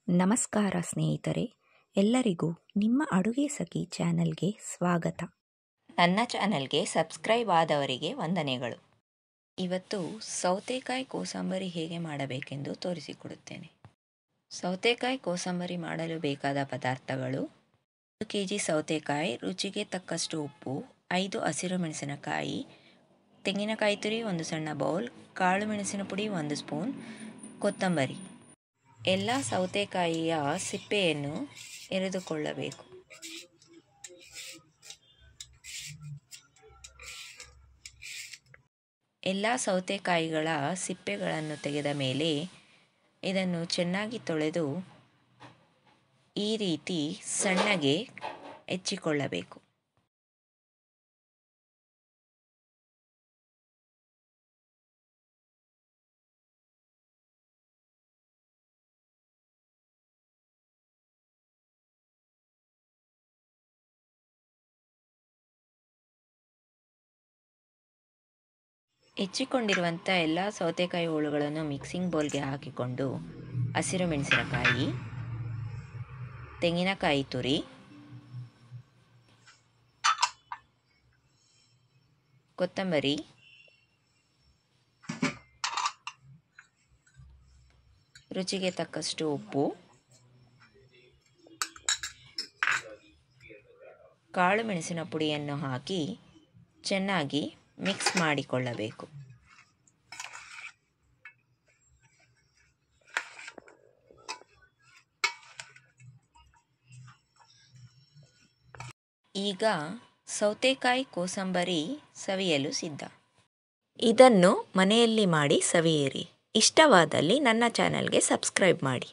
ನಮಸ್ಕಾರ ಸ್ನೇಹಿತರೆ, ಎಲ್ಲರಿಗೂ ನಿಮ್ಮ ಅಡುಗೆ ಸಖಿ ಚಾನಲ್ಗೆ ಸ್ವಾಗತ. ನನ್ನ ಚಾನಲ್ಗೆ ಸಬ್ಸ್ಕ್ರೈಬ್ ಆದವರಿಗೆ ವಂದನೆಗಳು. ಇವತ್ತು ಸೌತೆಕಾಯಿ ಕೋಸಂಬರಿ ಹೇಗೆ ಮಾಡಬೇಕೆಂದು ತೋರಿಸಿಕೊಡುತ್ತೇನೆ. ಸೌತೆಕಾಯಿ ಕೋಸಂಬರಿ ಮಾಡಲು ಬೇಕಾದ ಪದಾರ್ಥಗಳು: 1 kg ಸೌತೆಕಾಯಿ, ರುಚಿಗೆ ತಕ್ಕಷ್ಟು ಉಪ್ಪು, 5 ಹಸಿರು ಮೆಣಸಿನಕಾಯಿ, ತೆಂಗಿನಕಾಯಿ ತುರಿ 1 ಸಣ್ಣ ಬೌಲ್, ಕಾಳು ಮೆಣಸಿನ ಪುಡಿ 1 ಸ್ಪೂನ್, ಕೊತ್ತಂಬರಿ. ಎಲ್ಲ ಸೌತೆಕಾಯಿಯ ಸಿಪ್ಪೆಯನ್ನು ಎರೆದುಕೊಳ್ಳಬೇಕು. ಎಲ್ಲ ಸೌತೆಕಾಯಿಗಳ ಸಿಪ್ಪೆಗಳನ್ನು ತೆಗೆದ ಮೇಲೆ ಇದನ್ನು ಚೆನ್ನಾಗಿ ತೊಳೆದು ಈ ರೀತಿ ಸಣ್ಣಗೆ ಹೆಚ್ಚಿಕೊಳ್ಳಬೇಕು. ಹೆಚ್ಚಿಕೊಂಡಿರುವಂಥ ಎಲ್ಲ ಸೌತೆಕಾಯಿ ಹೋಳುಗಳನ್ನು ಮಿಕ್ಸಿಂಗ್ ಬೌಲ್ಗೆ ಹಾಕಿಕೊಂಡು ಹಸಿರು ಮೆಣಸಿನಕಾಯಿ, ತೆಂಗಿನಕಾಯಿ ತುರಿ, ಕೊತ್ತಂಬರಿ, ರುಚಿಗೆ ತಕ್ಕಷ್ಟು ಉಪ್ಪು, ಕಾಳು ಮೆಣಸಿನ ಪುಡಿಯನ್ನು ಹಾಕಿ ಚೆನ್ನಾಗಿ ಮಿಕ್ಸ್ ಮಾಡಿಕೊಳ್ಳಬೇಕು. ಈಗ ಸೌತೆಕಾಯಿ ಕೋಸಂಬರಿ ಸವಿಯಲು ಸಿದ್ಧ. ಇದನ್ನು ಮನೆಯಲ್ಲಿ ಮಾಡಿ ಸವಿಯಿರಿ. ಇಷ್ಟವಾದಲ್ಲಿ ನನ್ನ ಚಾನಲ್ಗೆ ಸಬ್ಸ್ಕ್ರೈಬ್ ಮಾಡಿ.